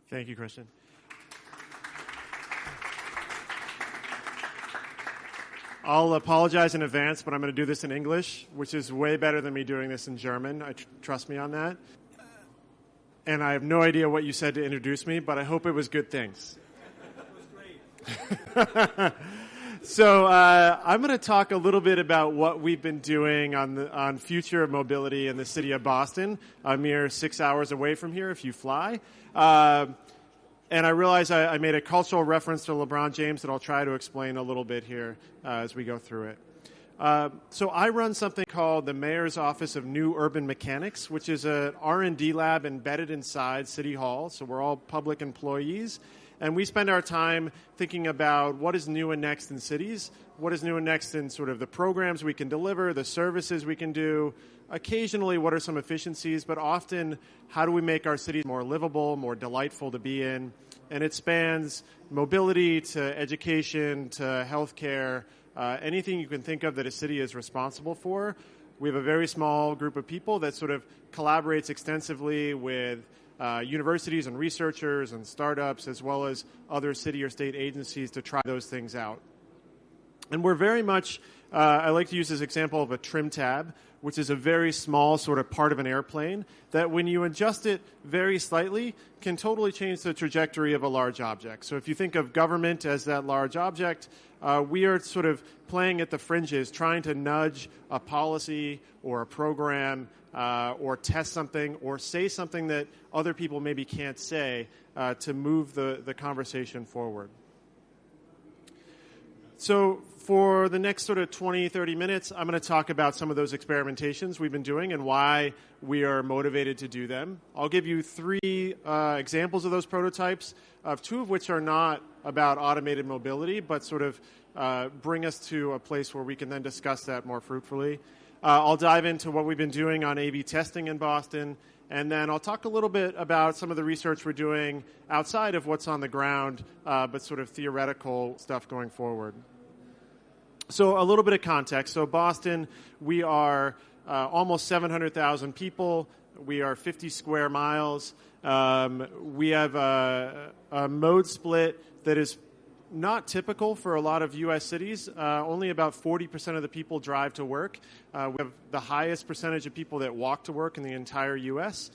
Thank you, Christian. I'll apologize in advance, but I'm going to do this in English, which is way better than me doing this in German. Trust me on that. And I have no idea what you said to introduce me, but I hope it was good things. That was great. So I'm going to talk a little bit about what we've been doing on future of mobility in the city of Boston, a mere 6 hours away from here if you fly. And I realize I made a cultural reference to LeBron James that I'll try to explain a little bit here as we go through it. So I run something called the Mayor's Office of New Urban Mechanics, which is an R&D lab embedded inside City Hall. So we're all public employees. And we spend our time thinking about what is new and next in cities, what is new and next in sort of the programs we can deliver, the services we can do, occasionally what are some efficiencies, but often how do we make our cities more livable, more delightful to be in. And it spans mobility to education to healthcare, anything you can think of that a city is responsible for. We have a very small group of people that sort of collaborates extensively with universities and researchers and startups, as well as other city or state agencies to try those things out. And we're very much, I like to use this example of a trim tab, which is a very small sort of part of an airplane that when you adjust it very slightly can totally change the trajectory of a large object. So if you think of government as that large object, we are sort of playing at the fringes, trying to nudge a policy or a program or test something or say something that other people maybe can't say to move the conversation forward. So for the next sort of 20, 30 minutes, I'm going to talk about some of those experimentations we've been doing and why we are motivated to do them. I'll give you 3 examples of those prototypes, 2 of which are not about automated mobility, but sort of bring us to a place where we can then discuss that more fruitfully. I'll dive into what we've been doing on A/B testing in Boston, and then I'll talk a little bit about some of the research we're doing outside of what's on the ground, but sort of theoretical stuff going forward. So a little bit of context. So Boston, we are almost 700,000 people. We are 50 square miles. We have a mode split that is not typical for a lot of U.S. cities. Only about 40% of the people drive to work. We have the highest percentage of people that walk to work in the entire U.S.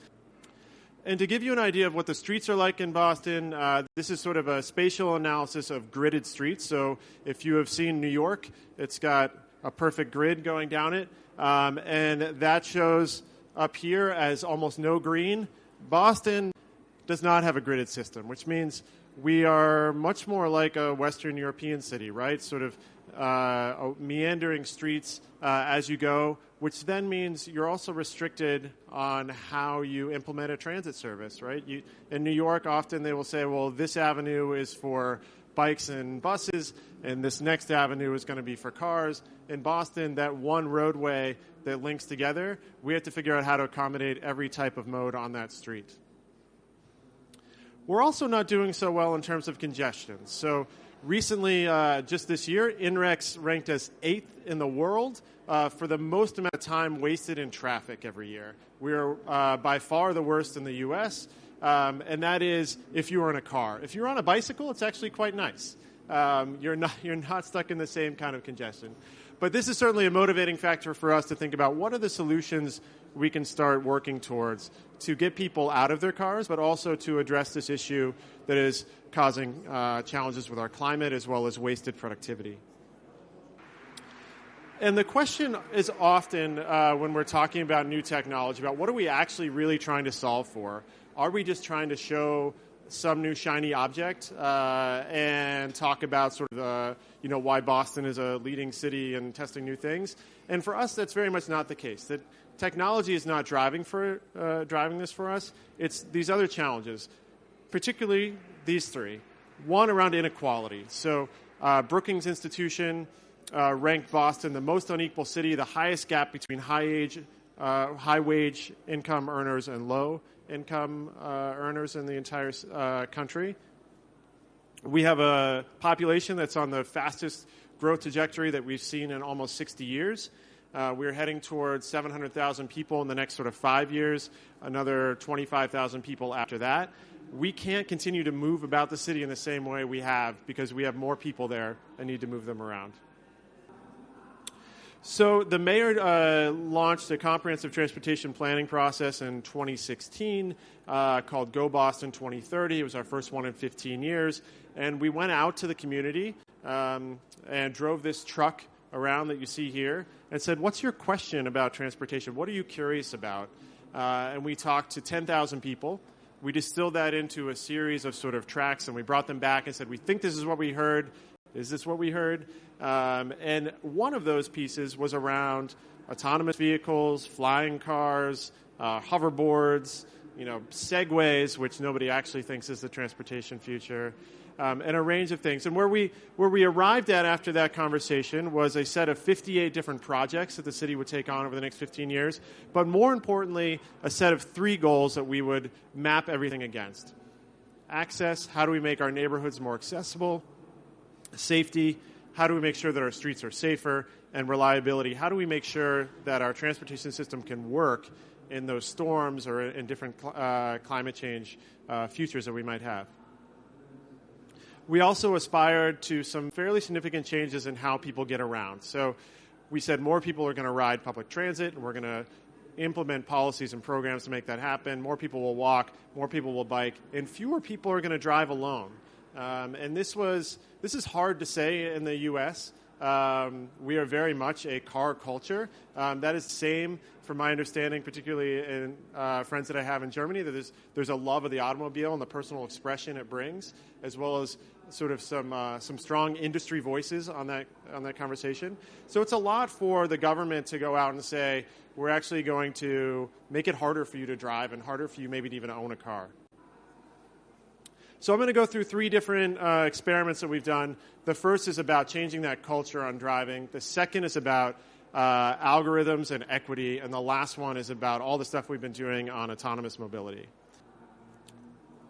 And to give you an idea of what the streets are like in Boston, this is sort of a spatial analysis of gridded streets. So if you have seen New York, it's got a perfect grid going down it. And that shows up here as almost no green. Boston does not have a gridded system, which means we are much more like a Western European city, right? Sort of meandering streets as you go, which then means you're also restricted on how you implement a transit service, right? In New York, often they will say, well, this avenue is for bikes and buses, and this next avenue is going to be for cars. In Boston, that one roadway that links together, we have to figure out how to accommodate every type of mode on that street. We're also not doing so well in terms of congestion. So recently, just this year, INREX ranked us 8th in the world for the most amount of time wasted in traffic every year. We are by far the worst in the U.S., and that is if you are in a car. If you're on a bicycle, it's actually quite nice. You're not stuck in the same kind of congestion. But this is certainly a motivating factor for us to think about what are the solutions we can start working towards to get people out of their cars, but also to address this issue that is causing challenges with our climate as well as wasted productivity. And the question is often when we're talking about new technology, about what are we actually really trying to solve for? Are we just trying to show some new shiny object and talk about sort of why Boston is a leading city and testing new things? And for us, that's very much not the case. That technology is not driving this for us. It's these other challenges, particularly these 3. One, around inequality. So Brookings Institution ranked Boston the most unequal city, the highest gap between high wage income earners and low income earners in the entire country. We have a population that's on the fastest growth trajectory that we've seen in almost 60 years. We're heading towards 700,000 people in the next sort of 5 years, another 25,000 people after that. we can't continue to move about the city in the same way we have because we have more people there and need to move them around. So the mayor launched a comprehensive transportation planning process in 2016 called Go Boston 2030. It was our first one in 15 years. And we went out to the community and drove this truck around that you see here and said, what's your question about transportation? What are you curious about? And we talked to 10,000 people. We distilled that into a series of sort of tracks, and we brought them back and said, we think this is what we heard. Is this what we heard? And one of those pieces was around autonomous vehicles, flying cars, hoverboards, segways, which nobody actually thinks is the transportation future, and a range of things. And where we arrived at after that conversation was a set of 58 different projects that the city would take on over the next 15 years, but more importantly, a set of 3 goals that we would map everything against. Access, how do we make our neighborhoods more accessible? Safety, how do we make sure that our streets are safer? And reliability, how do we make sure that our transportation system can work in those storms or in different climate change futures that we might have? We also aspired to some fairly significant changes in how people get around. So we said more people are going to ride public transit, and we're going to implement policies and programs to make that happen. More people will walk, more people will bike, and fewer people are going to drive alone. And this is hard to say in the U.S. We are very much a car culture. That is the same, from my understanding, particularly in friends that I have in Germany, that there's a love of the automobile and the personal expression it brings, as well as sort of some strong industry voices on that conversation. So it's a lot for the government to go out and say, we're actually going to make it harder for you to drive and harder for you maybe to even own a car. So I'm going to go through 3 different experiments that we've done. The first is about changing that culture on driving. The second is about algorithms and equity. And the last one is about all the stuff we've been doing on autonomous mobility.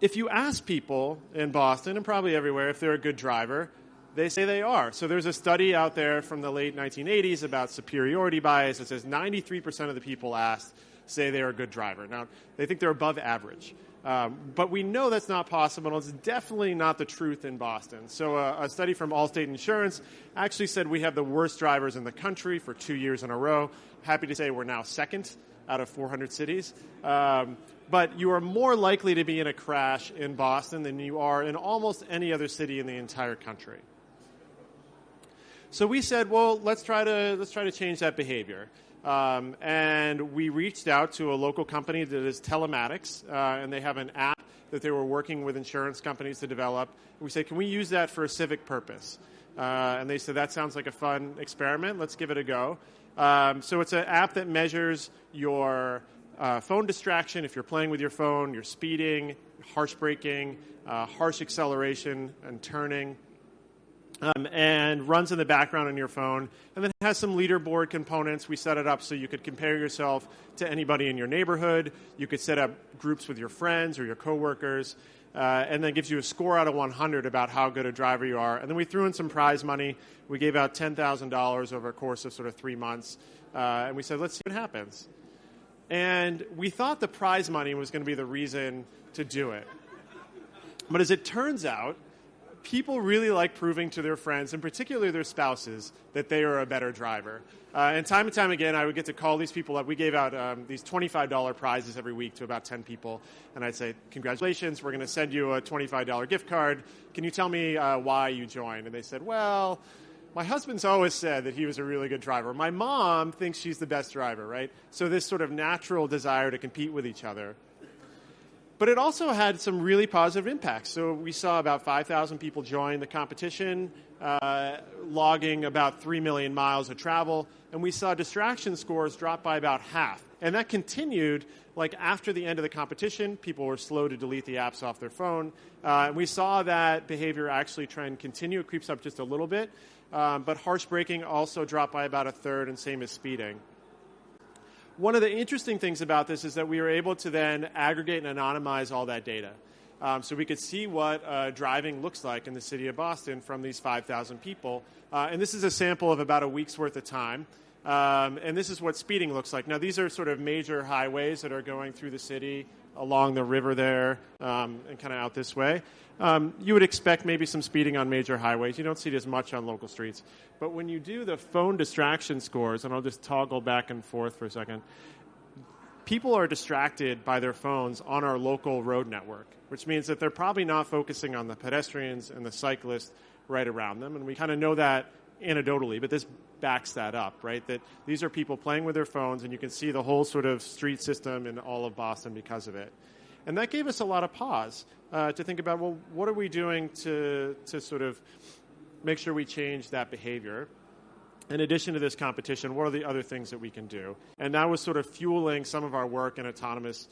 If you ask people in Boston and probably everywhere if they're a good driver, they say they are. So there's a study out there from the late 1980s about superiority bias that says 93% of the people asked say they're a good driver. Now, they think they're above average. But we know that's not possible. It's definitely not the truth in Boston. So a study from Allstate Insurance actually said we have the worst drivers in the country for 2 years in a row. Happy to say we're now second out of 400 cities. But you are more likely to be in a crash in Boston than you are in almost any other city in the entire country. So we said, well, let's try to change that behavior. And we reached out to a local company that is telematics, and they have an app that they were working with insurance companies to develop. And we said, can we use that for a civic purpose? And they said, that sounds like a fun experiment. Let's give it a go. So it's an app that measures your phone distraction. If you're playing with your phone, you're speeding, harsh braking, harsh acceleration, and turning. And runs in the background on your phone, and then has some leaderboard components. We set it up so you could compare yourself to anybody in your neighborhood. You could set up groups with your friends or your coworkers, and then gives you a score out of 100 about how good a driver you are. And then we threw in some prize money. We gave out $10,000 over a course of sort of 3 months, and we said, let's see what happens. And we thought the prize money was going to be the reason to do it. But as it turns out, people really like proving to their friends, and particularly their spouses, that they are a better driver. And time again, I would get to call these people up. We gave out these $25 prizes every week to about 10 people. And I'd say, congratulations, we're going to send you a $25 gift card. Can you tell me why you joined? And they said, well, my husband's always said that he was a really good driver. My mom thinks she's the best driver, right? So this sort of natural desire to compete with each other. But it also had some really positive impacts. So we saw about 5,000 people join the competition, logging about 3 million miles of travel. And we saw distraction scores drop by about half. And that continued, like after the end of the competition, people were slow to delete the apps off their phone. And we saw that behavior actually trend continue. It creeps up just a little bit. But harsh braking also dropped by about a third, and same as speeding. One of the interesting things about this is that we were able to then aggregate and anonymize all that data. So we could see what driving looks like in the city of Boston from these 5,000 people. And this is a sample of about a week's worth of time. And this is what speeding looks like. Now, these are sort of major highways that are going through the city. along the river there and kind of out this way. You would expect maybe some speeding on major highways. You don't see it as much on local streets. But when you do the phone distraction scores, and I'll just toggle back and forth for a second, people are distracted by their phones on our local road network, which means that they're probably not focusing on the pedestrians and the cyclists right around them. And we kind of know that anecdotally, but this backs that up, right? That these are people playing with their phones, and you can see the whole sort of street system in all of Boston because of it. And that gave us a lot of pause to think about, well, what are we doing to sort of make sure we change that behavior? In addition to this competition, what are the other things that we can do? And that was sort of fueling some of our work in autonomous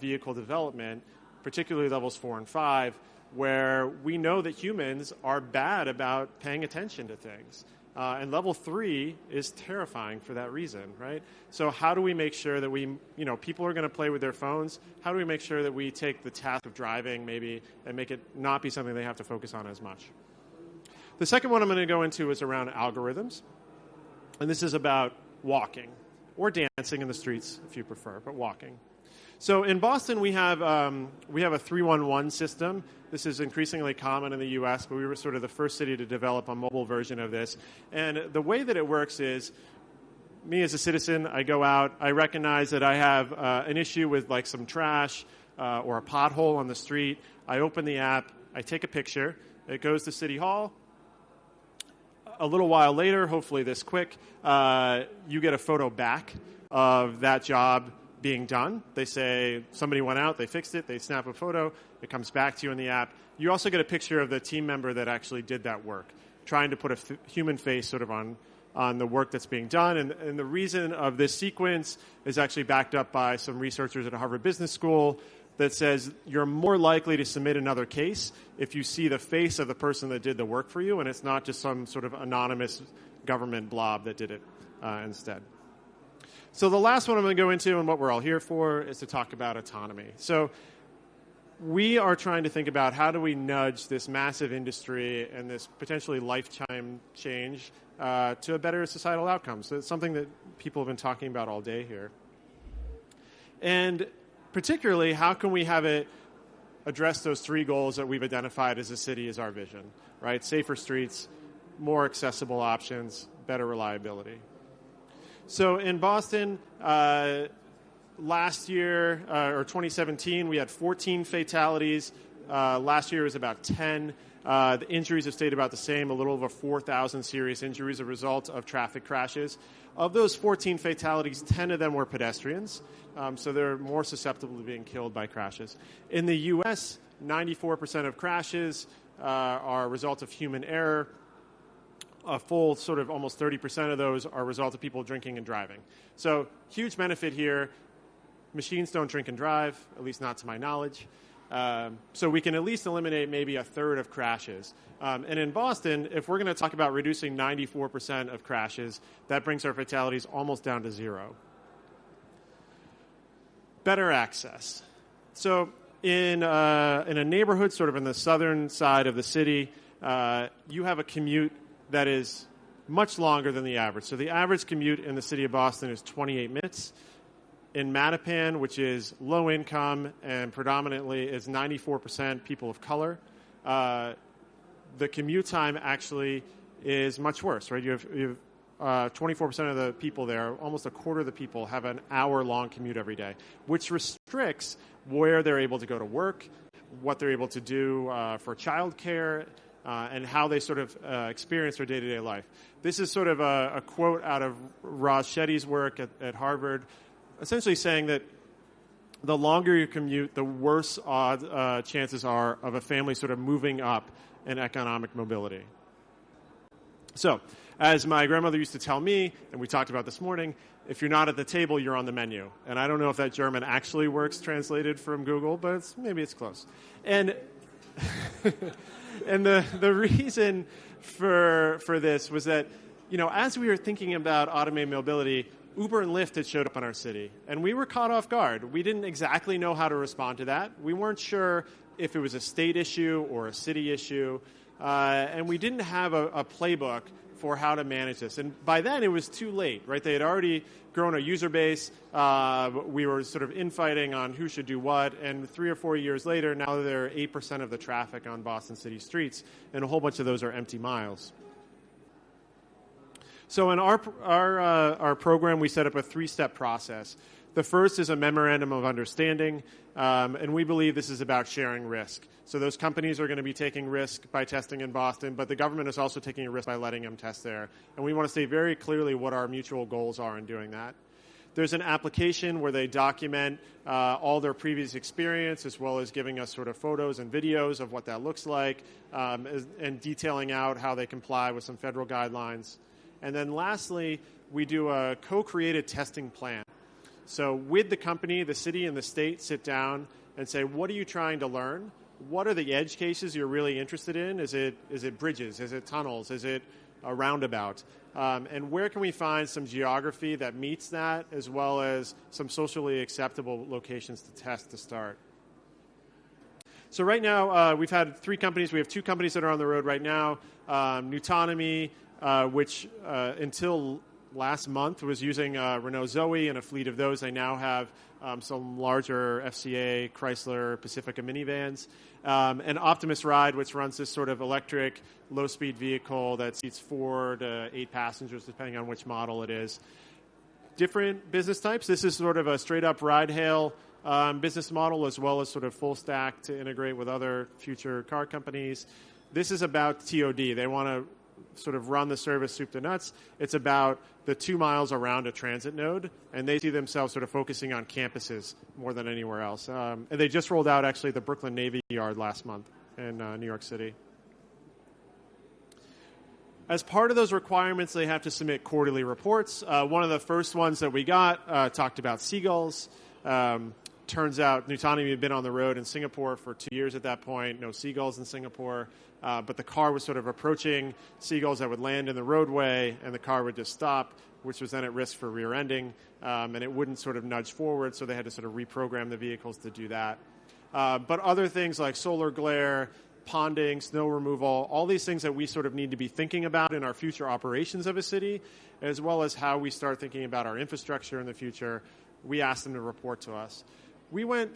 vehicle development, particularly levels 4 and 5, where we know that humans are bad about paying attention to things. And level 3 is terrifying for that reason, right? So how do we make sure that people are going to play with their phones? How do we make sure that we take the task of driving maybe and make it not be something they have to focus on as much? The second one I'm going to go into is around algorithms. And this is about walking or dancing in the streets if you prefer, but walking. So in Boston, we have a 311 system. This is increasingly common in the U.S., but we were sort of the first city to develop a mobile version of this. And the way that it works is, me as a citizen, I go out, I recognize that I have an issue with like some trash or a pothole on the street. I open the app, I take a picture, it goes to City Hall. A little while later, hopefully this quick, you get a photo back of that job being done. They say somebody went out, they fixed it, they snap a photo, it comes back to you in the app. You also get a picture of the team member that actually did that work, trying to put a human face sort of on the work that's being done. And the reason of this sequence is actually backed up by some researchers at Harvard Business School that says you're more likely to submit another case if you see the face of the person that did the work for you, and it's not just some sort of anonymous government blob that did it instead. So the last one I'm going to go into, and what we're all here for, is to talk about autonomy. So we are trying to think about how do we nudge this massive industry and this potentially lifetime change to a better societal outcome. So it's something that people have been talking about all day here. And particularly, how can we have it address those 3 goals that we've identified as a city as our vision, right? Safer streets, more accessible options, better reliability. So in Boston, last year, or 2017, we had 14 fatalities. Last year was about 10. The injuries have stayed about the same, a little over 4,000 serious injuries as a result of traffic crashes. Of those 14 fatalities, 10 of them were pedestrians, so they're more susceptible to being killed by crashes. In the U.S., 94% of crashes are a result of human error. A full sort of almost 30% of those are a result of people drinking and driving. So huge benefit here. Machines don't drink and drive, at least not to my knowledge. So we can at least eliminate maybe a third of crashes. And in Boston, if we're going to talk about reducing 94% of crashes, that brings our fatalities almost down to 0. Better access. So in a neighborhood sort of in the southern side of the city, you have a commute that is much longer than the average. So the average commute in the city of Boston is 28 minutes. In Mattapan, which is low income and predominantly is 94% people of color, the commute time actually is much worse, right? You have 24% of the people there, almost a quarter of the people, have an hour-long commute every day, which restricts where they're able to go to work, what they're able to do for childcare, and how they sort of experience their day-to-day life. This is sort of a quote out of Roz Shetty's work at Harvard, essentially saying that the longer you commute, the worse chances are of a family sort of moving up in economic mobility. So, as my grandmother used to tell me, and we talked about this morning, if you're not at the table, you're on the menu. And I don't know if that German actually works translated from Google, but maybe it's close. And and the reason for this was that, as we were thinking about automated mobility, Uber and Lyft had showed up in our city, and we were caught off guard. We didn't exactly know how to respond to that. We weren't sure if it was a state issue or a city issue, and we didn't have a playbook for how to manage this. And by then, it was too late, right? They had already grown a user base. We were sort of infighting on who should do what. And 3 or 4 years later, now they're 8% of the traffic on Boston city streets, and a whole bunch of those are empty miles. So in our program, we set up a 3-step process. The first is a memorandum of understanding, and we believe this is about sharing risk. So those companies are going to be taking risk by testing in Boston, but the government is also taking a risk by letting them test there. And we want to say very clearly what our mutual goals are in doing that. There's an application where they document all their previous experience, as well as giving us sort of photos and videos of what that looks like, and detailing out how they comply with some federal guidelines. And then lastly, we do a co-created testing plan. So with the company, the city, and the state sit down and say, what are you trying to learn? What are the edge cases you're really interested in? Is it bridges? Is it tunnels? Is it a roundabout? And where can we find some geography that meets that, as well as some socially acceptable locations to test to start? So right now, we've had 3 companies. We have 2 companies that are on the road right now. Nutonomy, which until last month was using Renault Zoe and a fleet of those. They now have some larger FCA, Chrysler, Pacifica minivans. And Optimus Ride, which runs this sort of electric, low-speed vehicle that seats 4 to 8 passengers, depending on which model it is. Different business types. This is sort of a straight-up ride-hail business model, as well as sort of full stack to integrate with other future car companies. This is about TOD. They want to sort of run the service soup to nuts. It's about the 2 miles around a transit node, and they see themselves sort of focusing on campuses more than anywhere else. And they just rolled out, actually, the Brooklyn Navy Yard last month in New York City. As part of those requirements, they have to submit quarterly reports. One of the first ones that we got talked about seagulls. Turns out Nutonomy had been on the road in Singapore for 2 years at that point. No seagulls in Singapore. But the car was sort of approaching seagulls that would land in the roadway, and the car would just stop, which was then at risk for rear-ending, and it wouldn't sort of nudge forward, so they had to sort of reprogram the vehicles to do that. But other things like solar glare, ponding, snow removal, all these things that we sort of need to be thinking about in our future operations of a city, as well as how we start thinking about our infrastructure in the future, we asked them to report to us. We went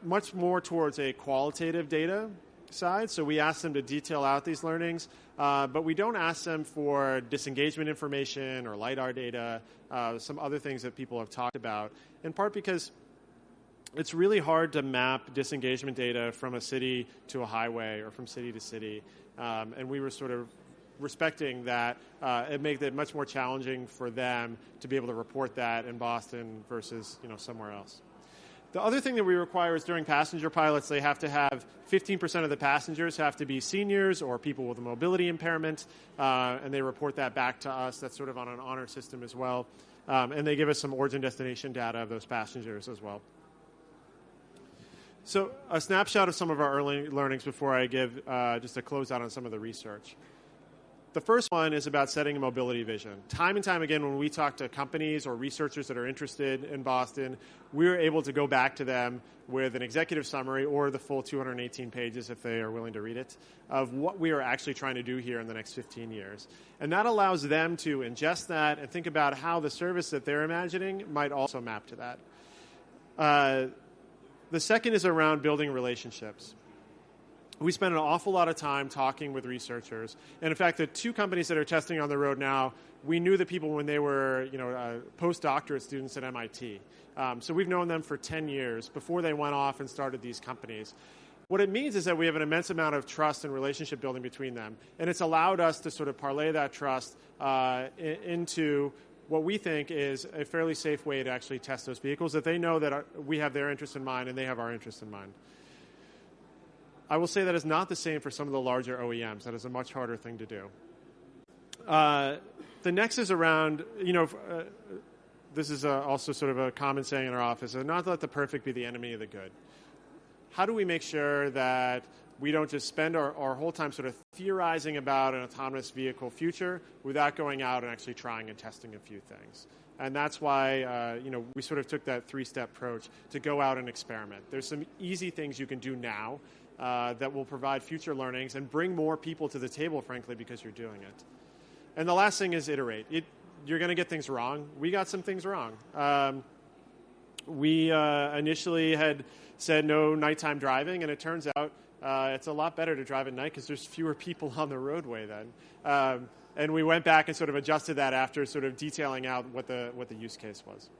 much more towards a qualitative data side, so we asked them to detail out these learnings, but we don't ask them for disengagement information or LiDAR data, some other things that people have talked about, in part because it's really hard to map disengagement data from a city to a highway or from city to city, and we were sort of respecting that. It made it much more challenging for them to be able to report that in Boston versus somewhere else. The other thing that we require is during passenger pilots, they have to have 15% of the passengers have to be seniors or people with a mobility impairment, and they report that back to us. That's sort of on an honor system as well. And they give us some origin destination data of those passengers as well. So a snapshot of some of our early learnings before I give just a closeout on some of the research. The first one is about setting a mobility vision. Time and time again, when we talk to companies or researchers that are interested in Boston, we're able to go back to them with an executive summary or the full 218 pages, if they are willing to read it, of what we are actually trying to do here in the next 15 years. And that allows them to ingest that and think about how the service that they're imagining might also map to that. The second is around building relationships. We spend an awful lot of time talking with researchers. And in fact, the 2 companies that are testing on the road now, we knew the people when they were postdoctorate students at MIT. So we've known them for 10 years before they went off and started these companies. What it means is that we have an immense amount of trust and relationship building between them. And it's allowed us to sort of parlay that trust into what we think is a fairly safe way to actually test those vehicles, that they know that we have their interest in mind and they have our interest in mind. I will say that is not the same for some of the larger OEMs. That is a much harder thing to do. The next is around, this is also sort of a common saying in our office, not let the perfect be the enemy of the good. How do we make sure that we don't just spend our whole time sort of theorizing about an autonomous vehicle future without going out and actually trying and testing a few things? And that's why we sort of took that 3-step approach to go out and experiment. There's some easy things you can do now that will provide future learnings and bring more people to the table, frankly, because you're doing it. And the last thing is iterate. You're going to get things wrong. We got some things wrong. We initially had said no nighttime driving, and it turns out it's a lot better to drive at night because there's fewer people on the roadway then. And we went back and sort of adjusted that after sort of detailing out what the use case was.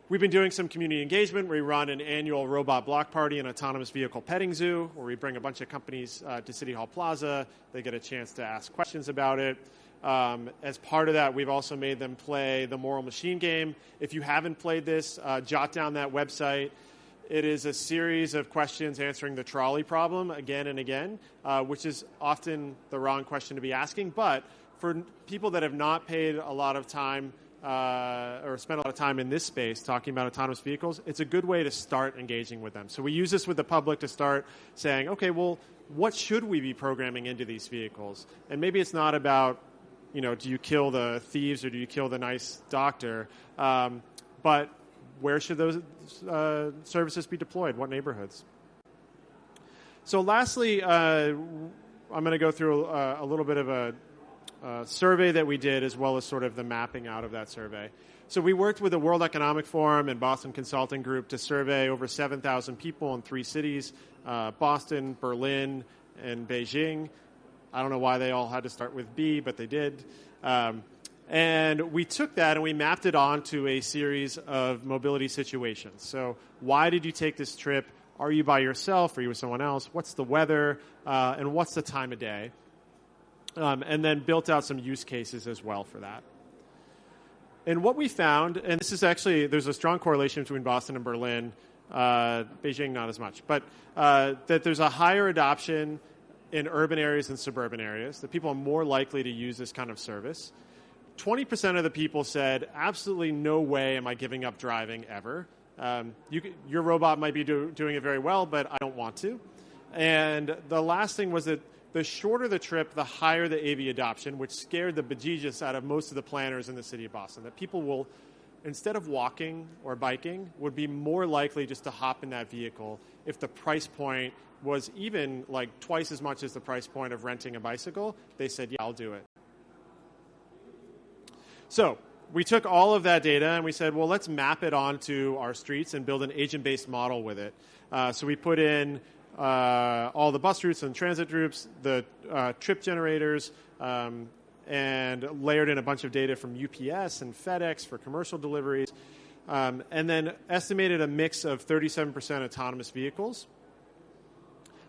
We've been doing some community engagement. We run an annual robot block party and autonomous vehicle petting zoo where we bring a bunch of companies to City Hall Plaza. They get a chance to ask questions about it. As part of that, we've also made them play the Moral Machine game. If you haven't played this, jot down that website. It is a series of questions answering the trolley problem again and again, which is often the wrong question to be asking. But for people that have not paid a lot of time or spent a lot of time in this space talking about autonomous vehicles, it's a good way to start engaging with them. So we use this with the public to start saying, okay, well, what should we be programming into these vehicles? And maybe it's not about, do you kill the thieves or do you kill the nice doctor? But where should those services be deployed? What neighborhoods? So lastly, I'm going to go through a little bit of a survey that we did, as well as sort of the mapping out of that survey. So we worked with the World Economic Forum and Boston Consulting Group to survey over 7,000 people in 3 cities, Boston, Berlin, and Beijing. I don't know why they all had to start with B, but they did. And we took that and we mapped it onto a series of mobility situations. So why did you take this trip? Are you by yourself? Are you with someone else? What's the weather? And what's the time of day? And then built out some use cases as well for that. And what we found, and this is actually, there's a strong correlation between Boston and Berlin, Beijing not as much, but that there's a higher adoption in urban areas than suburban areas, that people are more likely to use this kind of service. 20% of the people said, absolutely no way am I giving up driving ever. Your robot might be doing it very well, but I don't want to. And the last thing was that the shorter the trip, the higher the AV adoption, which scared the bejesus out of most of the planners in the city of Boston, that people will, instead of walking or biking, would be more likely just to hop in that vehicle if the price point was even like twice as much as the price point of renting a bicycle. They said, yeah, I'll do it. So we took all of that data and we said, well, let's map it onto our streets and build an agent-based model with it. So we put in all the bus routes and transit routes, the trip generators, and layered in a bunch of data from UPS and FedEx for commercial deliveries, and then estimated a mix of 37% autonomous vehicles,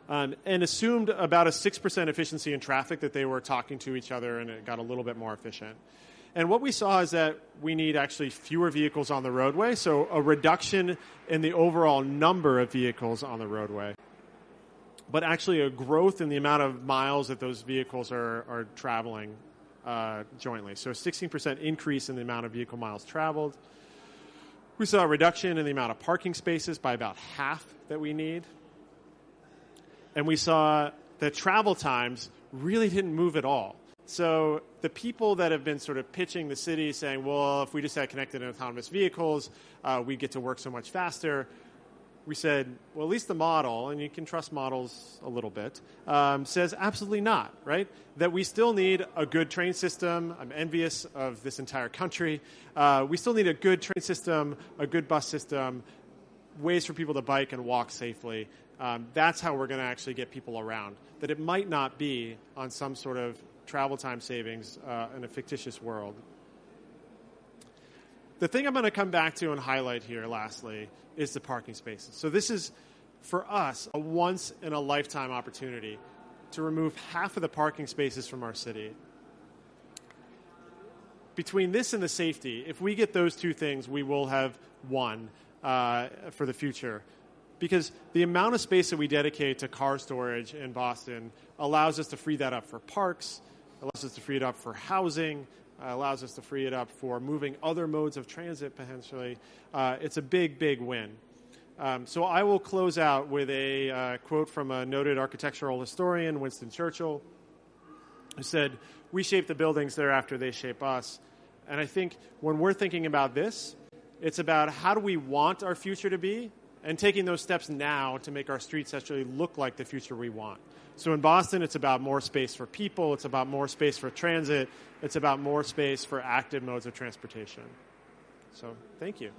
and assumed about a 6% efficiency in traffic, that they were talking to each other and it got a little bit more efficient. And what we saw is that we need actually fewer vehicles on the roadway, so a reduction in the overall number of vehicles on the roadway, but actually a growth in the amount of miles that those vehicles are traveling jointly. So a 16% increase in the amount of vehicle miles traveled. We saw a reduction in the amount of parking spaces by about half that we need. And we saw that travel times really didn't move at all. So the people that have been sort of pitching the city saying, well, if we just had connected and autonomous vehicles, we'd get to work so much faster. We said, well, at least the model, and you can trust models a little bit, says absolutely not, right? That we still need a good train system. I'm envious of this entire country. We still need a good train system, a good bus system, ways for people to bike and walk safely. That's how we're going to actually get people around. That it might not be on some sort of travel time savings in a fictitious world. The thing I'm going to come back to and highlight here, lastly, is the parking spaces. So this is, for us, a once-in-a-lifetime opportunity to remove half of the parking spaces from our city. Between this and the safety, if we get those two things, we will have won for the future. Because the amount of space that we dedicate to car storage in Boston allows us to free that up for parks, allows us to free it up for housing, allows us to free it up for moving other modes of transit potentially. It's a big, big win. So I will close out with a quote from a noted architectural historian, Winston Churchill, who said, "We shape the buildings, thereafter they shape us." And I think when we're thinking about this, it's about how do we want our future to be, and taking those steps now to make our streets actually look like the future we want. So in Boston, it's about more space for people, it's about more space for transit, it's about more space for active modes of transportation. So thank you.